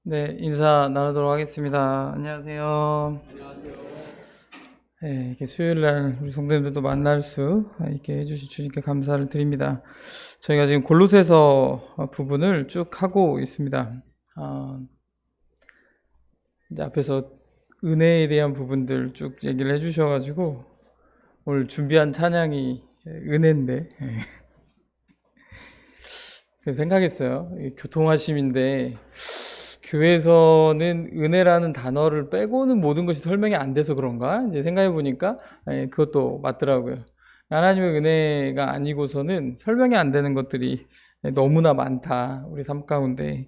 네, 인사 나누도록 하겠습니다. 안녕하세요. 안녕하세요. 네, 이렇게 수요일 날 우리 성도님들도 만날 수 있게 해주신 주님께 감사를 드립니다. 저희가 지금 골로새서 부분을 쭉 하고 있습니다. 이제 앞에서 은혜에 대한 부분들 쭉 얘기를 해주셔가지고 오늘 준비한 찬양이 은혜인데 그래서 생각했어요. 교통하심인데 교회에서는 은혜라는 단어를 빼고는 모든 것이 설명이 안 돼서 그런가? 이제 생각해 보니까 그것도 맞더라고요. 하나님의 은혜가 아니고서는 설명이 안 되는 것들이 너무나 많다. 우리 삶 가운데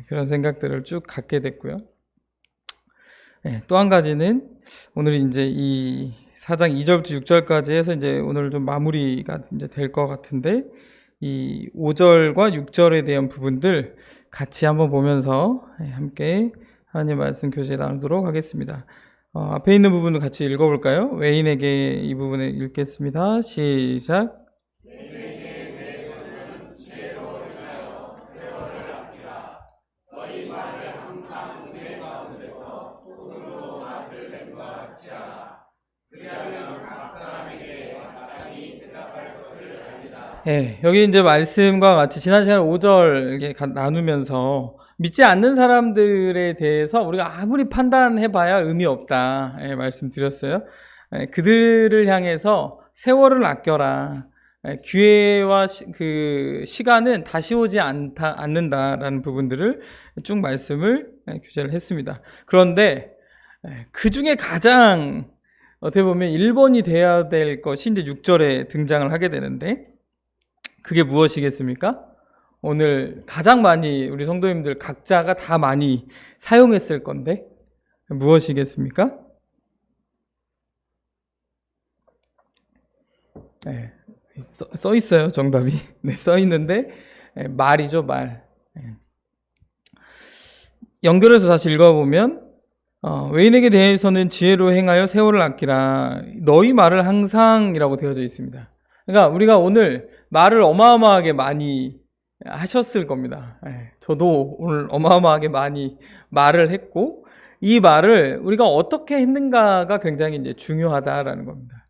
그런 생각들을 쭉 갖게 됐고요. 또 한 가지는 오늘 이제 이 4장 2절부터 6절까지 해서 이제 오늘 좀 마무리가 이제 될 것 같은데 이 5절과 6절에 대한 부분들 같이 한번 보면서 함께 하나님 말씀 교제 나누도록 하겠습니다. 앞에 있는 부분을 같이 읽어볼까요? 외인에게 이 부분을 읽겠습니다. 시작. 여기 이제 말씀과 같이 지난 시간에 5절 이렇게 나누면서 믿지 않는 사람들에 대해서 우리가 아무리 판단해봐야 의미 없다 말씀드렸어요. 그들을 향해서 세월을 아껴라. 기회와 그 시간은 다시 오지 않는다라는 부분들을 쭉 말씀을 교제를 했습니다. 그런데 그 중에 가장 어떻게 보면 1번이 돼야 될 것이 이제 6절에 등장을 하게 되는데 그게 무엇이겠습니까? 오늘 가장 많이 우리 성도님들 각자가 다 많이 사용했을 건데 무엇이겠습니까? 써 있어요, 정답이. 써 있는데 말이죠, 말. 연결해서 다시 읽어보면 외인에게 대해서는 지혜로 행하여 세월을 아끼라. 너희 말을 항상이라고 되어져 있습니다. 그러니까 우리가 오늘 말을 어마어마하게 많이 하셨을 겁니다. 저도 오늘 어마어마하게 많이 말을 했고 이 말을 우리가 어떻게 했는가가 굉장히 이제 중요하다라는 겁니다.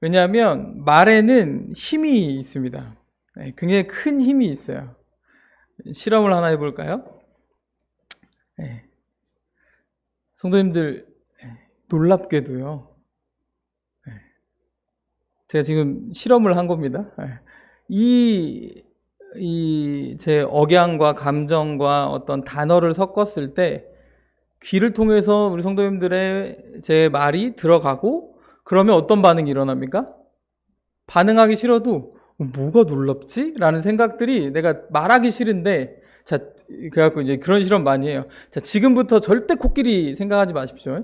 왜냐하면 말에는 힘이 있습니다. 굉장히 큰 힘이 있어요. 실험을 하나 해볼까요? 성도님들 놀랍게도요. 제가 지금 실험을 한 겁니다. 제 억양과 감정과 어떤 단어를 섞었을 때 귀를 통해서 우리 성도님들의 제 말이 들어가고 그러면 어떤 반응이 일어납니까? 반응하기 싫어도 뭐가 놀랍지? 라는 생각들이 내가 말하기 싫은데 자, 그래갖고 이제 그런 실험 많이 해요. 자, 지금부터 절대 코끼리 생각하지 마십시오.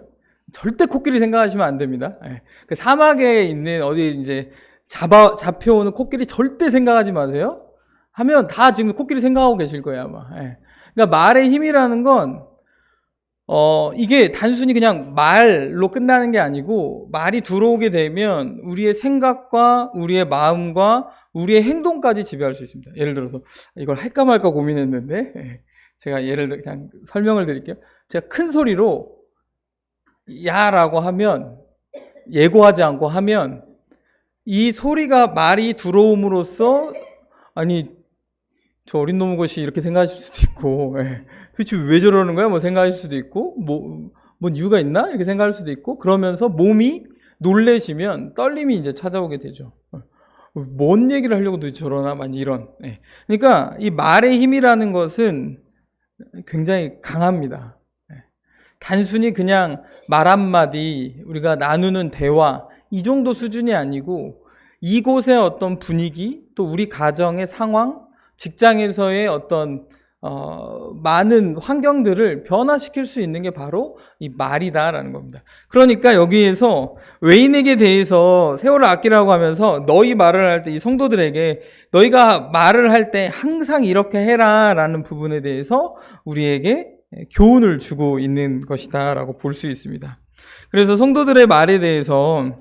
절대 코끼리 생각하시면 안 됩니다. 그 사막에 있는 어디 이제 잡혀오는 코끼리 절대 생각하지 마세요. 하면 다 지금 코끼리 생각하고 계실 거예요, 아마. 그러니까 말의 힘이라는 건, 이게 단순히 그냥 말로 끝나는 게 아니고, 말이 들어오게 되면 우리의 생각과 우리의 마음과 우리의 행동까지 지배할 수 있습니다. 예를 들어서, 이걸 할까 말까 고민했는데, 제가 그냥 설명을 드릴게요. 제가 큰 소리로, 야라고 하면 예고하지 않고 하면 이 소리가 말이 들어옴으로써 아니 저 어린 놈의 것이 이렇게 생각하실 수도 있고 도대체 왜 저러는 거야? 뭐 생각하실 수도 있고 뭔 이유가 있나? 이렇게 생각할 수도 있고 그러면서 몸이 놀래시면 떨림이 이제 찾아오게 되죠. 뭔 얘기를 하려고 도대체 저러나? 막 이런. 그러니까 이 말의 힘이라는 것은 굉장히 강합니다. 단순히 그냥 말 한마디, 우리가 나누는 대화, 이 정도 수준이 아니고 이곳의 어떤 분위기, 또 우리 가정의 상황, 직장에서의 어떤 많은 환경들을 변화시킬 수 있는 게 바로 이 말이다라는 겁니다. 그러니까 여기에서 외인에게 대해서 세월을 아끼라고 하면서 너희 말을 할 때 이 성도들에게 너희가 말을 할 때 항상 이렇게 해라라는 부분에 대해서 우리에게 교훈을 주고 있는 것이다 라고 볼 수 있습니다. 그래서 성도들의 말에 대해서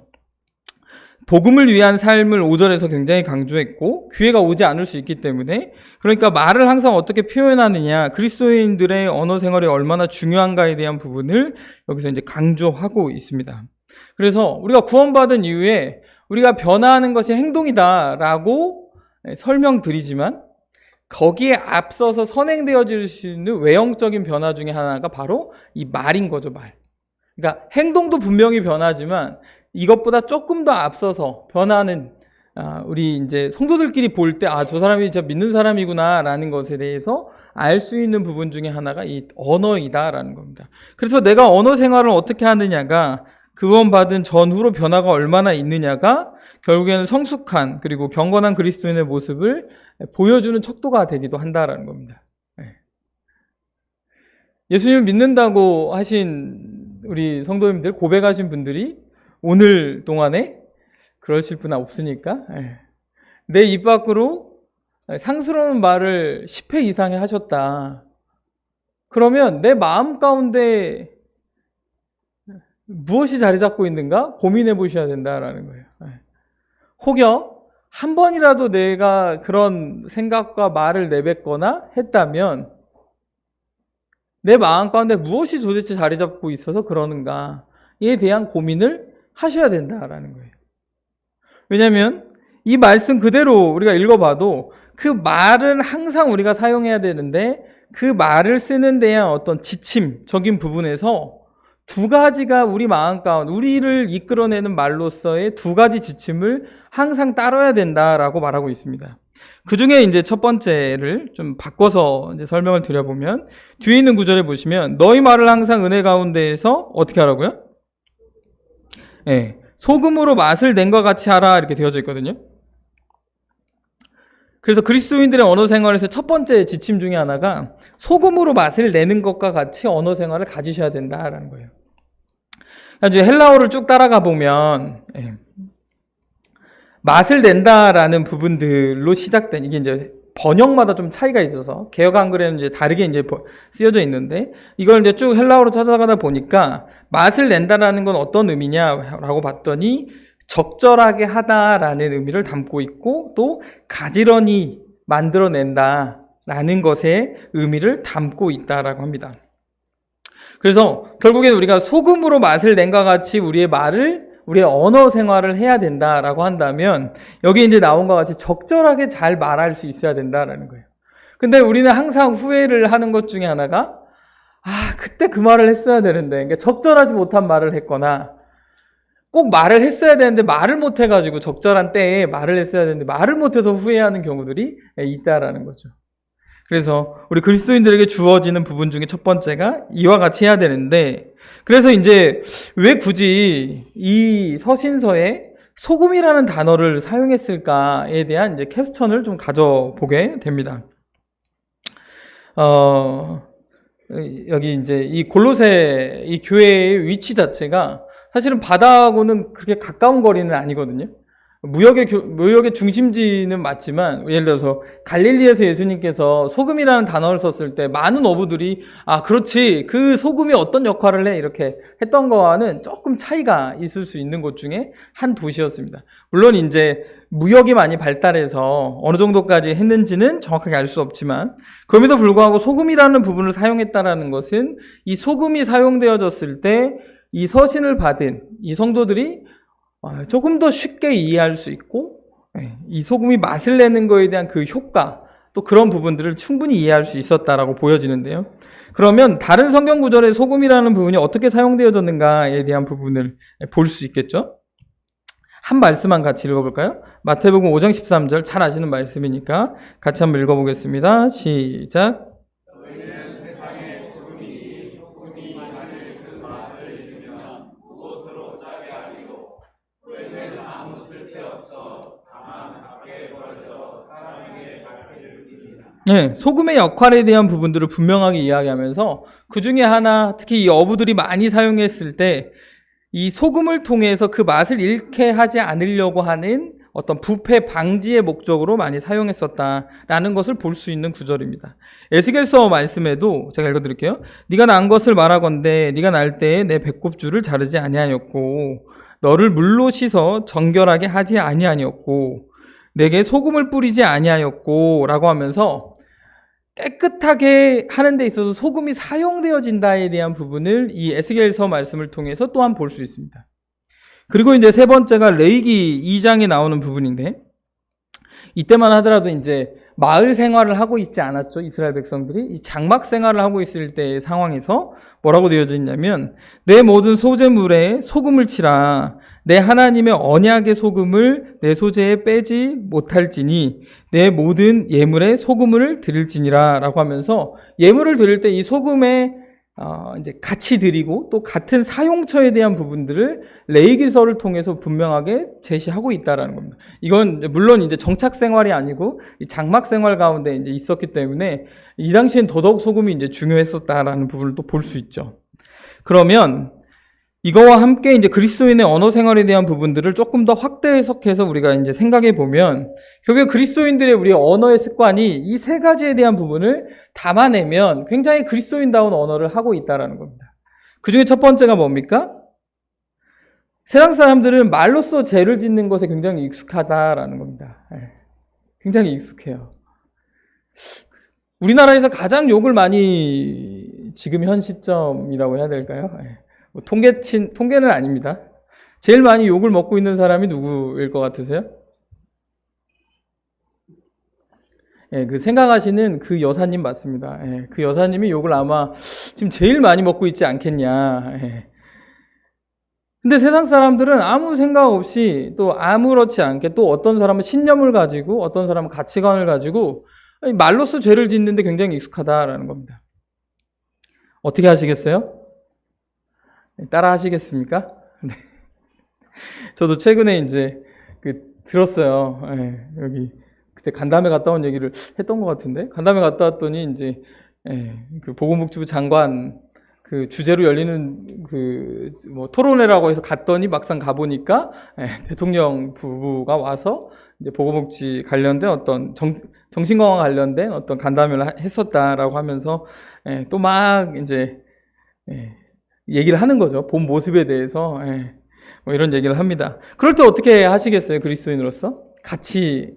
복음을 위한 삶을 5절에서 굉장히 강조했고 기회가 오지 않을 수 있기 때문에 그러니까 말을 항상 어떻게 표현하느냐 그리스도인들의 언어 생활이 얼마나 중요한가에 대한 부분을 여기서 이제 강조하고 있습니다. 그래서 우리가 구원받은 이후에 우리가 변화하는 것이 행동이다라고 설명드리지만 거기에 앞서서 선행되어질 수 있는 외형적인 변화 중에 하나가 바로 이 말인 거죠, 말. 그러니까 행동도 분명히 변하지만 이것보다 조금 더 앞서서 변하는 우리 이제 성도들끼리 볼 때 저 사람이 진짜 믿는 사람이구나라는 것에 대해서 알 수 있는 부분 중에 하나가 이 언어이다라는 겁니다. 그래서 내가 언어 생활을 어떻게 하느냐가 구원받은 전후로 변화가 얼마나 있느냐가 결국에는 성숙한 그리고 경건한 그리스도인의 모습을 보여주는 척도가 되기도 한다라는 겁니다. 예수님을 믿는다고 하신 우리 성도님들 고백하신 분들이 오늘 동안에 그러실 분 없으니까 내 입 밖으로 상스러운 말을 10회 이상에 하셨다. 그러면 내 마음 가운데 무엇이 자리 잡고 있는가 고민해 보셔야 된다라는 거예요. 혹여 한 번이라도 내가 그런 생각과 말을 내뱉거나 했다면 내 마음 가운데 무엇이 도대체 자리 잡고 있어서 그러는가에 대한 고민을 하셔야 된다라는 거예요. 왜냐하면 이 말씀 그대로 우리가 읽어봐도 그 말은 항상 우리가 사용해야 되는데 그 말을 쓰는 데에 어떤 지침적인 부분에서 두 가지가 우리 마음 가운데 우리를 이끌어내는 말로서의 두 가지 지침을 항상 따라야 된다라고 말하고 있습니다. 그 중에 이제 첫 번째를 좀 바꿔서 이제 설명을 드려보면 뒤에 있는 구절에 보시면 너희 말을 항상 은혜 가운데에서 어떻게 하라고요? 소금으로 맛을 낸 것 같이 하라 이렇게 되어져 있거든요. 그래서 그리스도인들의 언어 생활에서 첫 번째 지침 중에 하나가 소금으로 맛을 내는 것과 같이 언어 생활을 가지셔야 된다라는 거예요. 나중에 헬라어를 쭉 따라가 보면 맛을 낸다라는 부분들로 시작된 이게 이제 번역마다 좀 차이가 있어서 개역 한글에는 이제 다르게 이제 쓰여져 있는데 이걸 이제 쭉 헬라어로 찾아가다 보니까 맛을 낸다라는 건 어떤 의미냐라고 봤더니 적절하게 하다라는 의미를 담고 있고 또 가지런히 만들어낸다라는 것의 의미를 담고 있다라고 합니다. 그래서 결국엔 우리가 소금으로 맛을 낸 것 같이 우리의 언어 생활을 해야 된다라고 한다면 여기 이제 나온 것 같이 적절하게 잘 말할 수 있어야 된다라는 거예요. 근데 우리는 항상 후회를 하는 것 중에 하나가 그때 그 말을 했어야 되는데 그러니까 적절하지 못한 말을 했거나 꼭 말을 했어야 되는데 말을 못 해가지고 적절한 때에 말을 했어야 되는데 말을 못해서 후회하는 경우들이 있다라는 거죠. 그래서 우리 그리스도인들에게 주어지는 부분 중에 첫 번째가 이와 같이 해야 되는데 그래서 이제 왜 굳이 이 서신서에 소금이라는 단어를 사용했을까에 대한 이제 퀘스천을 좀 가져보게 됩니다. 여기 이제 이 골로새 이 교회의 위치 자체가 사실은 바다하고는 그렇게 가까운 거리는 아니거든요. 무역의 중심지는 맞지만 예를 들어서 갈릴리에서 예수님께서 소금이라는 단어를 썼을 때 많은 어부들이 그렇지 그 소금이 어떤 역할을 해 이렇게 했던 거와는 조금 차이가 있을 수 있는 곳 중에 한 도시였습니다. 물론 이제 무역이 많이 발달해서 어느 정도까지 했는지는 정확하게 알 수 없지만 그럼에도 불구하고 소금이라는 부분을 사용했다라는 것은 이 소금이 사용되어졌을 때 이 서신을 받은 이 성도들이 조금 더 쉽게 이해할 수 있고 이 소금이 맛을 내는 거에 대한 그 효과 또 그런 부분들을 충분히 이해할 수 있었다라고 보여지는데요. 그러면 다른 성경 구절에 소금이라는 부분이 어떻게 사용되어졌는가에 대한 부분을 볼 수 있겠죠. 한 말씀만 같이 읽어볼까요? 마태복음 5장 13절 잘 아시는 말씀이니까 같이 한번 읽어보겠습니다. 시작. 소금의 역할에 대한 부분들을 분명하게 이야기하면서 그 중에 하나 특히 이 어부들이 많이 사용했을 때 이 소금을 통해서 그 맛을 잃게 하지 않으려고 하는 어떤 부패 방지의 목적으로 많이 사용했었다라는 것을 볼 수 있는 구절입니다. 에스겔서 말씀에도 제가 읽어드릴게요. 네가 난 것을 말하건대 네가 날 때에 내 배꼽줄을 자르지 아니하였고 너를 물로 씻어 정결하게 하지 아니하였고 내게 소금을 뿌리지 아니하였고 라고 하면서 깨끗하게 하는 데 있어서 소금이 사용되어진다에 대한 부분을 이 에스겔서 말씀을 통해서 또한 볼 수 있습니다. 그리고 이제 세 번째가 레위기 2장에 나오는 부분인데, 이때만 하더라도 이제 마을 생활을 하고 있지 않았죠. 이스라엘 백성들이 이 장막 생활을 하고 있을 때의 상황에서 뭐라고 되어져 있냐면, 내 모든 소재물에 소금을 치라. 내 하나님의 언약의 소금을 내 소재에 빼지 못할지니 내 모든 예물에 소금을 드릴지니라 라고 하면서, 예물을 드릴 때 이 소금에 이제 같이 드리고 또 같은 사용처에 대한 부분들을 레위기서를 통해서 분명하게 제시하고 있다라는 겁니다. 이건 물론 이제 정착 생활이 아니고 이 장막 생활 가운데 이제 있었기 때문에 이 당시엔 더더욱 소금이 이제 중요했었다라는 부분을 또 볼 수 있죠. 그러면 이거와 함께 이제 그리스도인의 언어 생활에 대한 부분들을 조금 더 확대 해석해서 우리가 이제 생각해 보면, 결국 그리스도인들의 우리 언어의 습관이 이 세 가지에 대한 부분을 담아내면 굉장히 그리스도인다운 언어를 하고 있다라는 겁니다. 그 중에 첫 번째가 뭡니까? 세상 사람들은 말로써 죄를 짓는 것에 굉장히 익숙하다라는 겁니다. 굉장히 익숙해요. 우리나라에서 가장 욕을 많이, 지금 현 시점이라고 해야 될까요? 통계는 아닙니다. 제일 많이 욕을 먹고 있는 사람이 누구일 것 같으세요? 그 생각하시는 그 여사님 맞습니다. 그 여사님이 욕을 아마 지금 제일 많이 먹고 있지 않겠냐. 근데 세상 사람들은 아무 생각 없이 또 아무렇지 않게, 또 어떤 사람은 신념을 가지고 어떤 사람은 가치관을 가지고 말로써 죄를 짓는데 굉장히 익숙하다라는 겁니다. 어떻게 하시겠어요? 따라 하시겠습니까? 네. 저도 최근에 이제 들었어요. 여기 그때 간담회 갔다 온 얘기를 했던 것 같은데, 간담회 갔다 왔더니 이제 그 보건복지부 장관 그 주제로 열리는 뭐 토론회라고 해서 갔더니 막상 가보니까 대통령 부부가 와서 이제 보건복지 관련된 어떤 정신건강 관련된 어떤 간담회를 했었다라고 하면서 또 막 이제 얘기를 하는 거죠. 본 모습에 대해서 뭐 이런 얘기를 합니다. 그럴 때 어떻게 하시겠어요? 그리스도인으로서 같이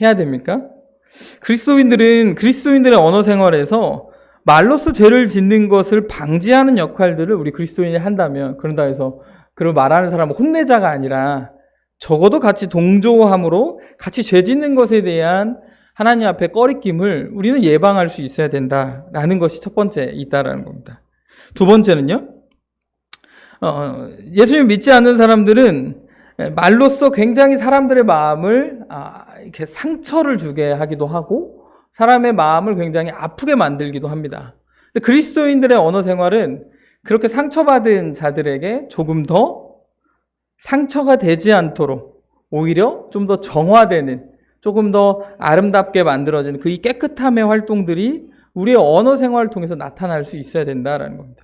해야 됩니까? 그리스도인들의 언어 생활에서 말로써 죄를 짓는 것을 방지하는 역할들을 우리 그리스도인이 한다면, 그런다 해서 그걸 말하는 사람은 혼내자가 아니라 적어도 같이 동조함으로 같이 죄 짓는 것에 대한 하나님 앞에 꺼리낌을 우리는 예방할 수 있어야 된다라는 것이 첫 번째 있다라는 겁니다. 두 번째는요, 예수님 믿지 않는 사람들은 말로써 굉장히 사람들의 마음을 이렇게 상처를 주게 하기도 하고 사람의 마음을 굉장히 아프게 만들기도 합니다. 근데 그리스도인들의 언어 생활은 그렇게 상처받은 자들에게 조금 더 상처가 되지 않도록 오히려 좀 더 정화되는, 조금 더 아름답게 만들어지는 그 이 깨끗함의 활동들이 우리의 언어 생활을 통해서 나타날 수 있어야 된다라는 겁니다.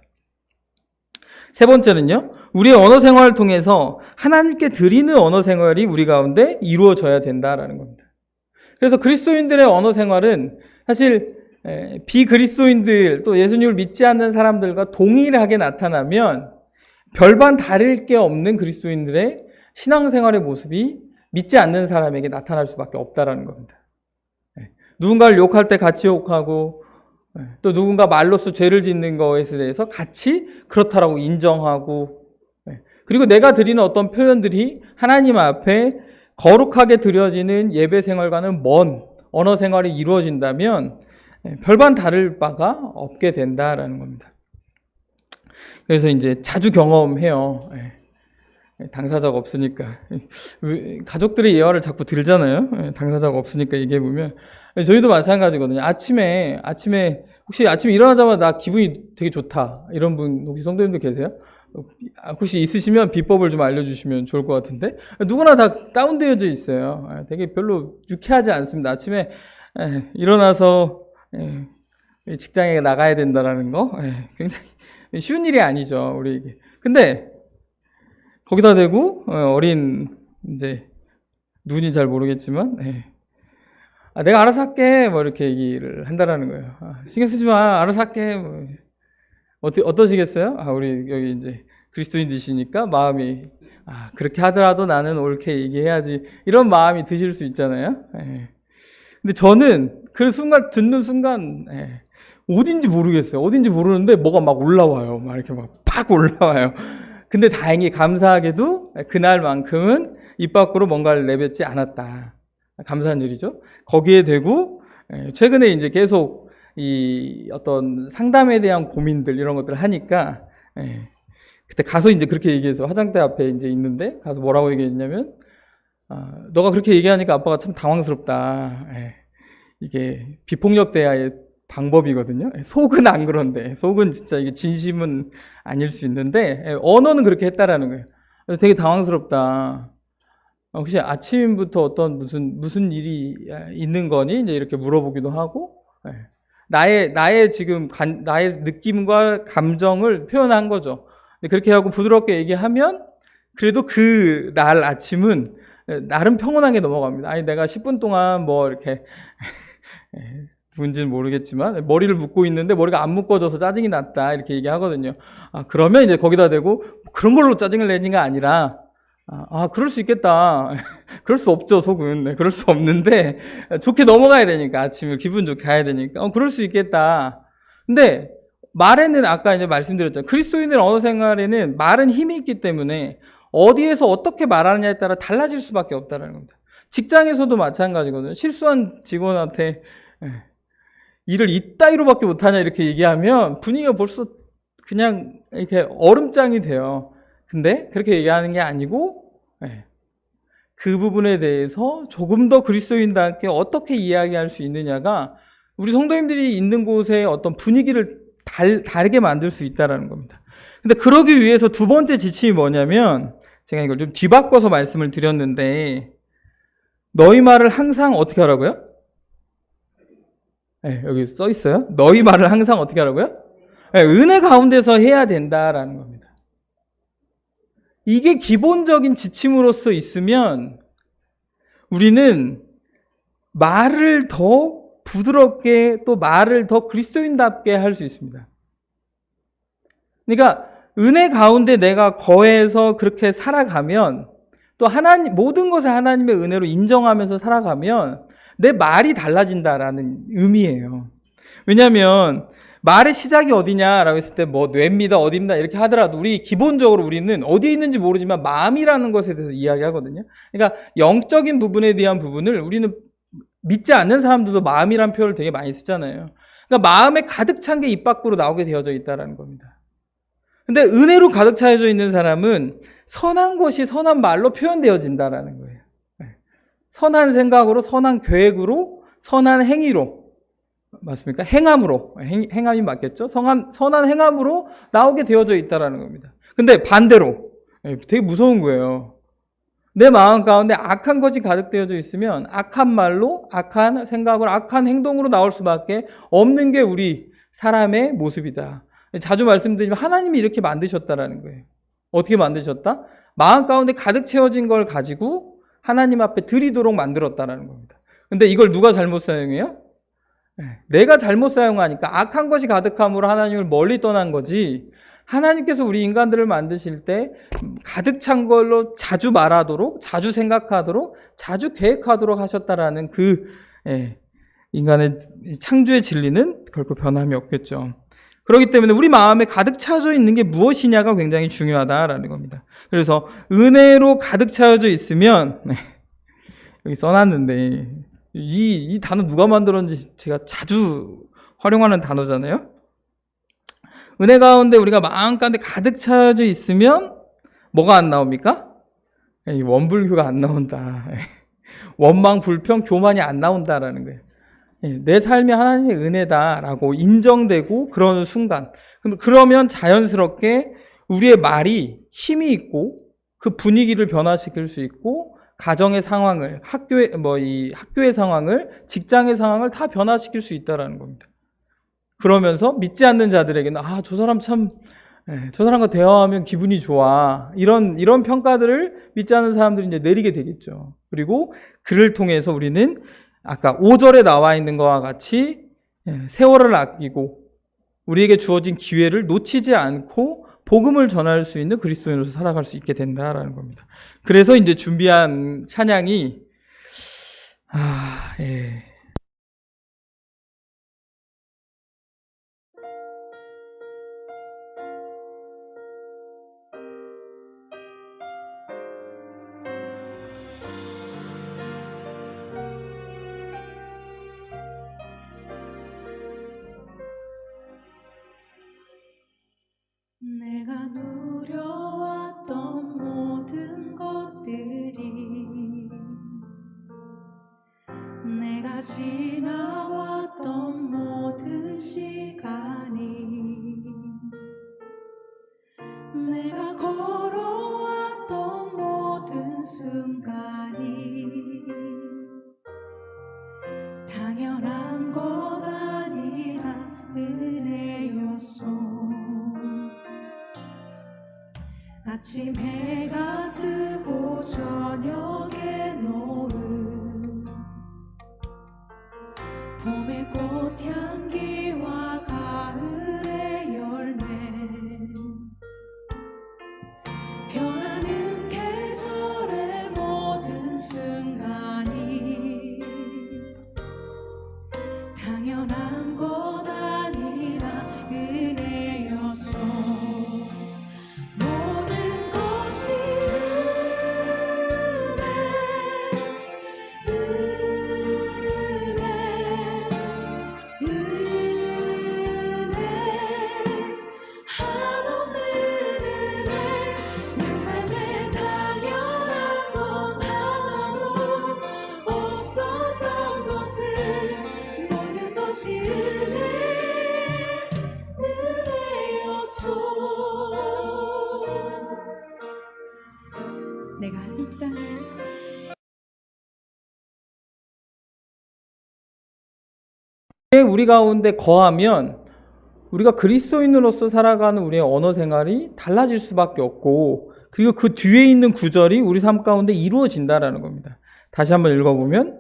세 번째는요, 우리의 언어 생활을 통해서 하나님께 드리는 언어 생활이 우리 가운데 이루어져야 된다라는 겁니다. 그래서 그리스도인들의 언어 생활은 사실 비그리스도인들, 또 예수님을 믿지 않는 사람들과 동일하게 나타나면 별반 다를 게 없는 그리스도인들의 신앙생활의 모습이 믿지 않는 사람에게 나타날 수밖에 없다라는 겁니다. 누군가를 욕할 때 같이 욕하고, 또 누군가 말로써 죄를 짓는 것에 대해서 같이 그렇다라고 인정하고, 그리고 내가 드리는 어떤 표현들이 하나님 앞에 거룩하게 드려지는 예배 생활과는 먼 언어 생활이 이루어진다면 별반 다를 바가 없게 된다라는 겁니다. 그래서 이제 자주 경험해요. 당사자가 없으니까. 가족들의 예화를 자꾸 들잖아요. 당사자가 없으니까 얘기해보면. 저희도 마찬가지거든요. 아침에 혹시 아침에 일어나자마자 나 기분이 되게 좋다, 이런 분 혹시 성도님들 계세요? 혹시 있으시면 비법을 좀 알려주시면 좋을 것 같은데, 누구나 다 다운되어져 있어요. 되게 별로 유쾌하지 않습니다. 아침에 일어나서 직장에 나가야 된다라는 거 굉장히 쉬운 일이 아니죠, 우리에게. 근데 거기다 대고 어린 이제 누군지 잘 모르겠지만 내가 알아서 할게 뭐 이렇게 얘기를 한다라는 거예요. 신경 쓰지 마, 알아서 할게 뭐. 어떠시겠어요? 우리 여기 이제 그리스도인이시니까 마음이 그렇게 하더라도 나는 옳게 얘기해야지. 이런 마음이 드실 수 있잖아요. 예. 근데 저는 그 순간, 듣는 순간, 예. 어딘지 모르겠어요. 어딘지 모르는데 뭐가 막 올라와요. 막 이렇게 막 팍 올라와요. 근데 다행히 감사하게도 그날만큼은 입 밖으로 뭔가를 내뱉지 않았다. 감사한 일이죠. 거기에 대고 최근에 이제 계속 이 어떤 상담에 대한 고민들 이런 것들을 하니까 그때 가서 이제 그렇게 얘기해서 화장대 앞에 이제 있는데 가서 뭐라고 얘기했냐면 너가 그렇게 얘기하니까 아빠가 참 당황스럽다. 이게 비폭력 대화의 방법이거든요. 속은 안 그런데 속은 진짜 이게 진심은 아닐 수 있는데 언어는 그렇게 했다라는 거예요. 그래서 되게 당황스럽다. 혹시 아침부터 어떤 무슨 일이 있는 거니? 이제 이렇게 물어보기도 하고 나의 지금 나의 느낌과 감정을 표현한 거죠. 그렇게 하고 부드럽게 얘기하면 그래도 그 날 아침은 나름 평온하게 넘어갑니다. 아니 내가 10분 동안 뭐 이렇게 누군지는 모르겠지만 머리를 묶고 있는데 머리가 안 묶어져서 짜증이 났다 이렇게 얘기하거든요. 그러면 이제 거기다 대고 그런 걸로 짜증을 내는 게 아니라 그럴 수 있겠다. 그럴 수 없죠, 속은. 네, 그럴 수 없는데 좋게 넘어가야 되니까 아침을 기분 좋게 해야 되니까 그럴 수 있겠다. 근데 말에는 아까 이제 말씀드렸잖아요. 그리스도인의 언어 생활에는 말은 힘이 있기 때문에 어디에서 어떻게 말하느냐에 따라 달라질 수밖에 없다는 겁니다. 직장에서도 마찬가지거든요. 실수한 직원한테 일을 이따위로밖에 못하냐 이렇게 얘기하면 분위기가 벌써 그냥 이렇게 얼음장이 돼요. 근데 그렇게 얘기하는 게 아니고 그 부분에 대해서 조금 더 그리스도인답게 어떻게 이야기할 수 있느냐가 우리 성도님들이 있는 곳의 어떤 분위기를 다르게 만들 수 있다는 겁니다. 근데 그러기 위해서 두 번째 지침이 뭐냐면 제가 이걸 좀 뒤바꿔서 말씀을 드렸는데 너희 말을 항상 어떻게 하라고요? 여기 써 있어요. 너희 말을 항상 어떻게 하라고요? 은혜 가운데서 해야 된다라는 겁니다. 이게 기본적인 지침으로서 있으면 우리는 말을 더 부드럽게 또 말을 더 그리스도인답게 할 수 있습니다. 그러니까 은혜 가운데 내가 거해서 그렇게 살아가면 또 하나님 모든 것을 하나님의 은혜로 인정하면서 살아가면 내 말이 달라진다라는 의미예요. 왜냐하면 말의 시작이 어디냐라고 했을 때 뭐 뇌입니다 어디입니다 이렇게 하더라도 기본적으로 우리는 어디에 있는지 모르지만 마음이라는 것에 대해서 이야기하거든요. 그러니까 영적인 부분에 대한 부분을 우리는 믿지 않는 사람들도 마음이라는 표현을 되게 많이 쓰잖아요. 그러니까 마음에 가득 찬 게 입 밖으로 나오게 되어져 있다는 겁니다. 근데 은혜로 가득 차여져 있는 사람은 선한 것이 선한 말로 표현되어진다라는 거예요. 선한 생각으로, 선한 계획으로, 선한 행위로, 맞습니까? 행함으로, 행함이 맞겠죠? 선한 행함으로 나오게 되어져 있다라는 겁니다. 근데 반대로, 되게 무서운 거예요. 내 마음 가운데 악한 것이 가득되어져 있으면 악한 말로, 악한 생각으로, 악한 행동으로 나올 수밖에 없는 게 우리 사람의 모습이다. 자주 말씀드리면 하나님이 이렇게 만드셨다라는 거예요. 어떻게 만드셨다? 마음 가운데 가득 채워진 걸 가지고 하나님 앞에 드리도록 만들었다라는 겁니다. 근데 이걸 누가 잘못 사용해요? 내가 잘못 사용하니까 악한 것이 가득함으로 하나님을 멀리 떠난 거지. 하나님께서 우리 인간들을 만드실 때 가득 찬 걸로 자주 말하도록, 자주 생각하도록, 자주 계획하도록 하셨다라는 그 인간의 창조의 진리는 결코 변함이 없겠죠. 그렇기 때문에 우리 마음에 가득 차져 있는 게 무엇이냐가 굉장히 중요하다라는 겁니다. 그래서 은혜로 가득 차여져 있으면 여기 써놨는데 이 단어 누가 만들었는지 제가 자주 활용하는 단어잖아요. 은혜 가운데 우리가 마음 가운데 가득 차여져 있으면 뭐가 안 나옵니까? 원불교가 안 나온다. 원망, 불평, 교만이 안 나온다라는 거예요. 내 삶이 하나님의 은혜다라고 인정되고 그러는 순간 그러면 자연스럽게 우리의 말이 힘이 있고 그 분위기를 변화시킬 수 있고 가정의 상황을 학교의 상황을 직장의 상황을 다 변화시킬 수 있다라는 겁니다. 그러면서 믿지 않는 자들에게는 저 사람 참 저 사람과 대화하면 기분이 좋아 이런 평가들을 믿지 않는 사람들이 이제 내리게 되겠죠. 그리고 그를 통해서 우리는 아까 5절에 나와 있는 것과 같이 세월을 아끼고 우리에게 주어진 기회를 놓치지 않고 복음을 전할 수 있는 그리스도인으로서 살아갈 수 있게 된다라는 겁니다. 그래서 이제 준비한 찬양이 예. 내가 누려왔던 모든 것들이 내가 지나왔던 모든 시간이 내가 걸어왔던 모든 순간이 당연한 것 아니라 은혜였소. 아침 해가 뜨고 저녁에 노을 봄의 꽃향기와 가을의 열매 변하는 계절의 모든 순간이 당연한 것 아니라 은혜였소. 내가 이 땅에서 우리 가운데 거하면 우리가 그리스도인으로서 살아가는 우리의 언어 생활이 달라질 수밖에 없고, 그리고 그 뒤에 있는 구절이 우리 삶 가운데 이루어진다라는 겁니다. 다시 한번 읽어보면,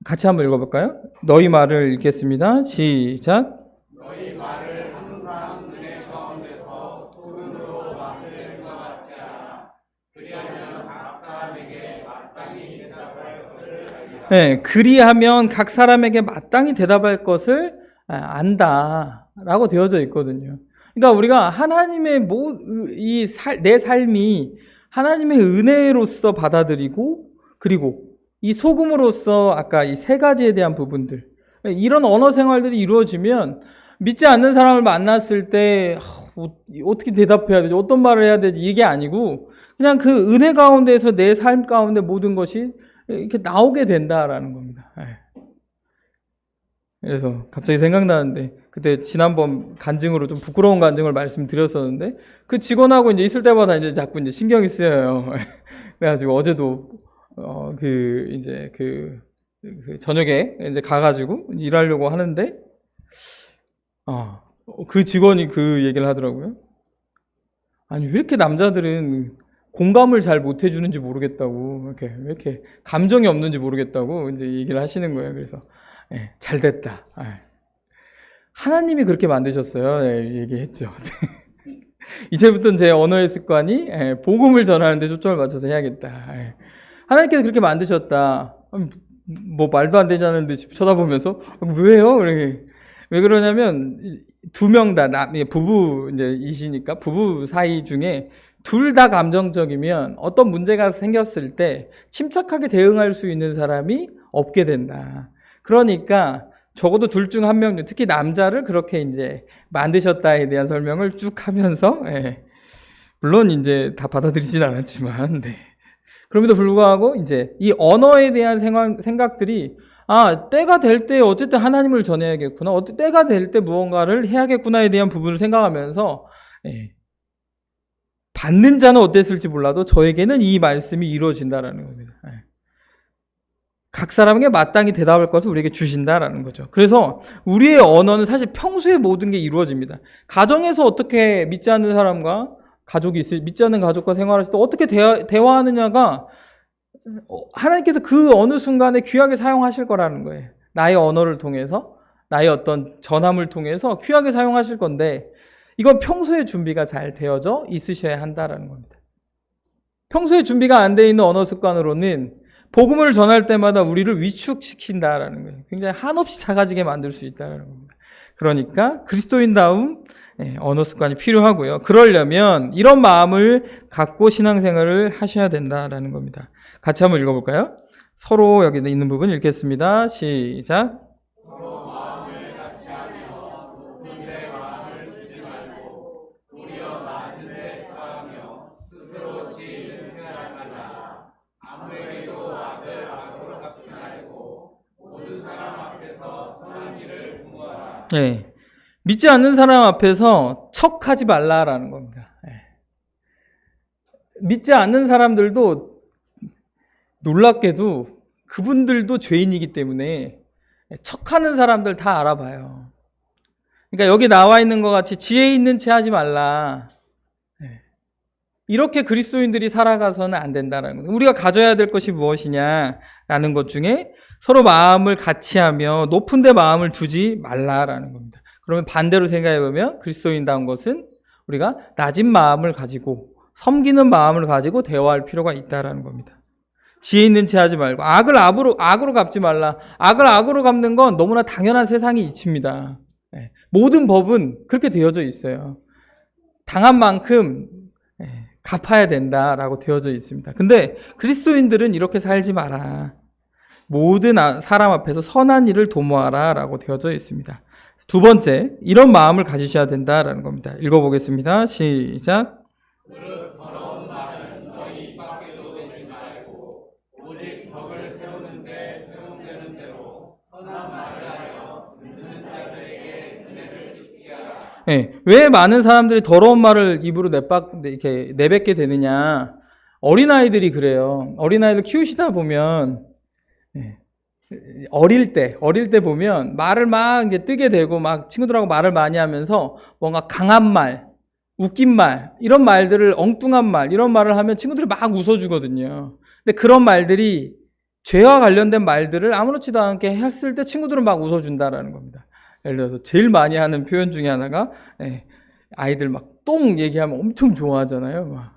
같이 한번 읽어볼까요? 너희 말을 읽겠습니다. 시작. 너희 말을 항상 은혜 가운데서 소금으로 마실 것 같이 하라. 그리하면 각 사람에게 마땅히 대답할 것을 알리라. 네, 그리하면 각 사람에게 마땅히 대답할 것을 안다라고 되어져 있거든요. 그러니까 우리가 하나님의 내 삶이 하나님의 은혜로서 받아들이고, 그리고 이 소금으로서 아까 이 세 가지에 대한 부분들, 이런 언어 생활들이 이루어지면 믿지 않는 사람을 만났을 때 어떻게 대답해야 되지? 어떤 말을 해야 되지? 이게 아니고 그냥 그 은혜 가운데에서 내 삶 가운데 모든 것이 이렇게 나오게 된다라는 겁니다. 그래서 갑자기 생각나는데, 그때 지난번 간증으로 좀 부끄러운 간증을 말씀드렸었는데, 그 직원하고 이제 있을 때마다 이제 자꾸 이제 신경이 쓰여요. 그래가지고 어제도 저녁에 이제 가가지고 일하려고 하는데, 그 직원이 그 얘기를 하더라고요. 아니, 왜 이렇게 남자들은 공감을 잘 못 해주는지 모르겠다고, 왜 이렇게 감정이 없는지 모르겠다고 이제 얘기를 하시는 거예요. 그래서 잘 됐다. 하나님이 그렇게 만드셨어요. 얘기했죠. 이제부터는 제 언어의 습관이 복음을 전하는데 초점을 맞춰서 해야겠다. 하나님께서 그렇게 만드셨다. 뭐 말도 안 되지 않은 듯이 쳐다보면서 왜요? 왜 그러냐면 두 명 다 부부 이시니까 부부 사이 중에 둘 다 감정적이면 어떤 문제가 생겼을 때 침착하게 대응할 수 있는 사람이 없게 된다. 그러니까 적어도 둘 중 한 명, 특히 남자를 그렇게 이제 만드셨다에 대한 설명을 쭉 하면서, 물론 이제 다 받아들이진 않았지만, 그럼에도 불구하고 이제 이 언어에 대한 생각들이, 때가 될 때 어쨌든 하나님을 전해야겠구나, 때가 될 때 무언가를 해야겠구나에 대한 부분을 생각하면서, 받는 자는 어땠을지 몰라도 저에게는 이 말씀이 이루어진다라는 겁니다. 각 사람에게 마땅히 대답할 것을 우리에게 주신다라는 거죠. 그래서 우리의 언어는 사실 평소에 모든 게 이루어집니다. 가정에서 어떻게 믿지 않는 사람과 믿지 않는 가족과 생활했을 때 어떻게 대화하느냐가 하나님께서 그 어느 순간에 귀하게 사용하실 거라는 거예요. 나의 언어를 통해서, 나의 어떤 전함을 통해서 귀하게 사용하실 건데, 이건 평소에 준비가 잘 되어져 있으셔야 한다라는 겁니다. 평소에 준비가 안 돼 있는 언어 습관으로는 복음을 전할 때마다 우리를 위축시킨다라는 거예요. 굉장히 한없이 작아지게 만들 수 있다는 겁니다. 그러니까 그리스도인다움 언어 습관이 필요하고요. 그러려면 이런 마음을 갖고 신앙생활을 하셔야 된다라는 겁니다. 같이 한번 읽어볼까요? 서로 여기 있는 부분 읽겠습니다. 시작. 서로 마음을 같이 하며 높은 데 마음을 두지 말고 도리어 낮은 데 처하며 스스로 지혜를 취하라. 아무에게도 악으로 갚지 말고 모든 사람 앞에서 선한 일을 구하라. 네. 믿지 않는 사람 앞에서 척하지 말라라는 겁니다. 믿지 않는 사람들도 놀랍게도 그분들도 죄인이기 때문에 척하는 사람들 다 알아봐요. 그러니까 여기 나와 있는 것 같이 지혜 있는 채 하지 말라. 이렇게 그리스도인들이 살아가서는 안 된다는 거예요. 우리가 가져야 될 것이 무엇이냐라는 것 중에 서로 마음을 같이 하며 높은 데 마음을 두지 말라라는 겁니다. 그러면 반대로 생각해 보면 그리스도인다운 것은 우리가 낮은 마음을 가지고 섬기는 마음을 가지고 대화할 필요가 있다라는 겁니다. 지혜 있는 채 하지 말고 악으로 갚지 말라. 악을 악으로 갚는 건 너무나 당연한 세상의 이치입니다. 모든 법은 그렇게 되어져 있어요. 당한 만큼 갚아야 된다라고 되어져 있습니다. 근데 그리스도인들은 이렇게 살지 마라. 모든 사람 앞에서 선한 일을 도모하라 라고 되어져 있습니다. 두 번째, 이런 마음을 가지셔야 된다라는 겁니다. 읽어보겠습니다. 시작. 그릇 더러운 말은 너희 입 밖에도 내지 말고 오직 덕을 세우는데 세움되는 대로 선한 말을 하여 듣는 자들에게 은혜를 끼치하라. 왜 많은 사람들이 더러운 말을 입으로 이렇게 내뱉게 되느냐? 어린아이들이 그래요. 어린아이들 키우시다 보면 어릴 때 보면 말을 막 이제 뜨게 되고 막 친구들하고 말을 많이 하면서 뭔가 강한 말, 웃긴 말, 이런 말들을 엉뚱한 말, 이런 말을 하면 친구들이 막 웃어주거든요. 근데 그런 말들이 죄와 관련된 말들을 아무렇지도 않게 했을 때 친구들은 막 웃어준다라는 겁니다. 예를 들어서 제일 많이 하는 표현 중에 하나가 아이들 막 똥 얘기하면 엄청 좋아하잖아요.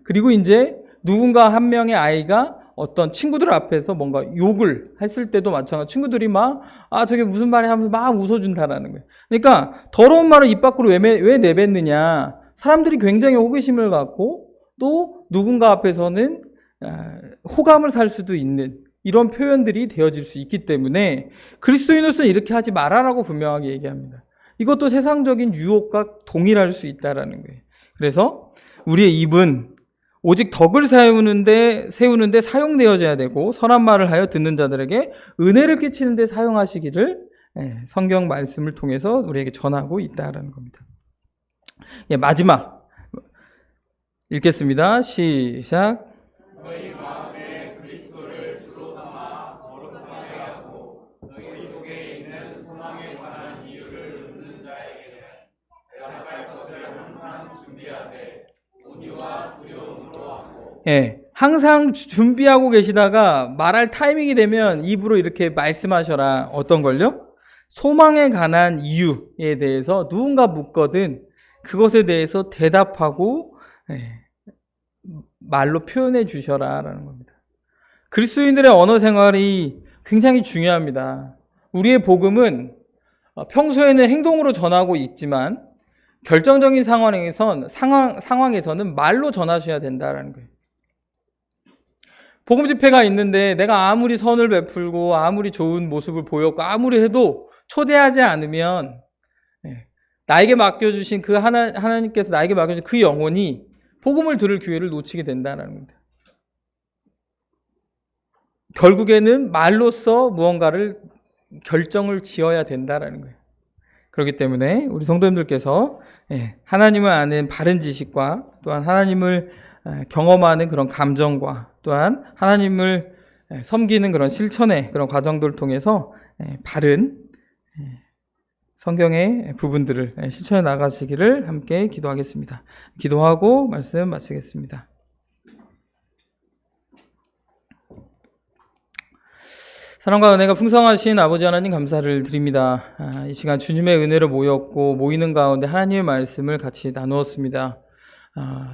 그리고 이제 누군가 한 명의 아이가 어떤 친구들 앞에서 뭔가 욕을 했을 때도 마찬가지로 친구들이 막 저게 무슨 말이야 하면서 막 웃어준다라는 거예요. 그러니까 더러운 말을 입 밖으로 왜 내뱉느냐. 사람들이 굉장히 호기심을 갖고 또 누군가 앞에서는 호감을 살 수도 있는 이런 표현들이 되어질 수 있기 때문에 그리스도인으로서는 이렇게 하지 마라라고 분명하게 얘기합니다. 이것도 세상적인 유혹과 동일할 수 있다라는 거예요. 그래서 우리의 입은 오직 덕을 세우는데 사용되어져야 되고 선한 말을 하여 듣는 자들에게 은혜를 끼치는 데 사용하시기를 성경 말씀을 통해서 우리에게 전하고 있다라는 겁니다. 마지막 읽겠습니다. 시작. 너희 마음에 그리스도를 주로 삼아 거룩하게 하고 너희 속에 있는 소망에 관한 이유를 묻는 자에게는 대답할 것을 항상 준비하되 온유와 두려움으로 하고. 항상 준비하고 계시다가 말할 타이밍이 되면 입으로 이렇게 말씀하셔라. 어떤 걸요? 소망에 관한 이유에 대해서 누군가 묻거든 그것에 대해서 대답하고 말로 표현해 주셔라라는 겁니다. 그리스도인들의 언어 생활이 굉장히 중요합니다. 우리의 복음은 평소에는 행동으로 전하고 있지만 결정적인 상황에서는 말로 전하셔야 된다는 거예요. 복음 집회가 있는데 내가 아무리 선을 베풀고 아무리 좋은 모습을 보였고 아무리 해도 초대하지 않으면 나에게 맡겨주신 하나님께서 나에게 맡겨주신 그 영혼이 복음을 들을 기회를 놓치게 된다는 겁니다. 결국에는 말로써 무언가를 결정을 지어야 된다는 거예요. 그렇기 때문에 우리 성도님들께서 하나님을 아는 바른 지식과 또한 하나님을 경험하는 그런 감정과 또한 하나님을 섬기는 그런 실천의 그런 과정들을 통해서 바른 성경의 부분들을 실천해 나가시기를 함께 기도하겠습니다. 기도하고 말씀 마치겠습니다. 사랑과 은혜가 풍성하신 아버지 하나님 감사를 드립니다. 이 시간 주님의 은혜로 모였고 모이는 가운데 하나님의 말씀을 같이 나누었습니다.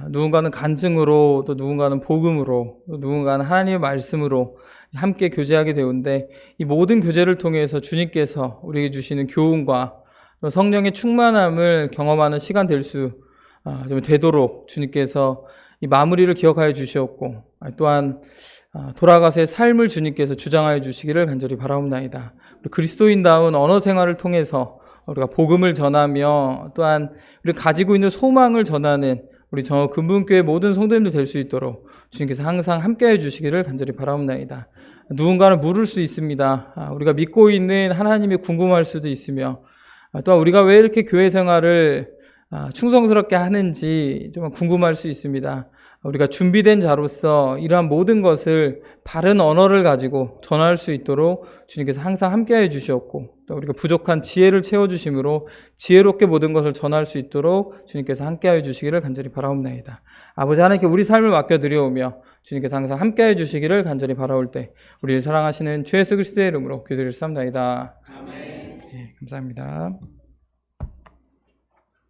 누군가는 간증으로 또 누군가는 복음으로 또 누군가는 하나님의 말씀으로 함께 교제하게 되는데 이 모든 교제를 통해서 주님께서 우리에게 주시는 교훈과 또 성령의 충만함을 경험하는 시간 될 수 좀 되도록 주님께서 이 마무리를 기억하여 주시었고 또한 돌아가서의 삶을 주님께서 주장하여 주시기를 간절히 바라옵나이다. 우리 그리스도인다운 언어 생활을 통해서 우리가 복음을 전하며 또한 우리가 가지고 있는 소망을 전하는 우리 근분교회 모든 성도님들 될 수 있도록 주님께서 항상 함께해 주시기를 간절히 바라옵나이다. 누군가는 물을 수 있습니다. 우리가 믿고 있는 하나님이 궁금할 수도 있으며 또한 우리가 왜 이렇게 교회 생활을 충성스럽게 하는지 좀 궁금할 수 있습니다. 우리가 준비된 자로서 이러한 모든 것을 바른 언어를 가지고 전할 수 있도록 주님께서 항상 함께해 주셨고 또 우리가 부족한 지혜를 채워주심으로 지혜롭게 모든 것을 전할 수 있도록 주님께서 함께해 주시기를 간절히 바라옵나이다. 아버지 하나님께 우리 삶을 맡겨드려오며 주님께서 항상 함께해 주시기를 간절히 바라올 때 우리를 사랑하시는 주 예수 그리스도의 이름으로 기도를 쌉나이다. 아멘. 네, 감사합니다.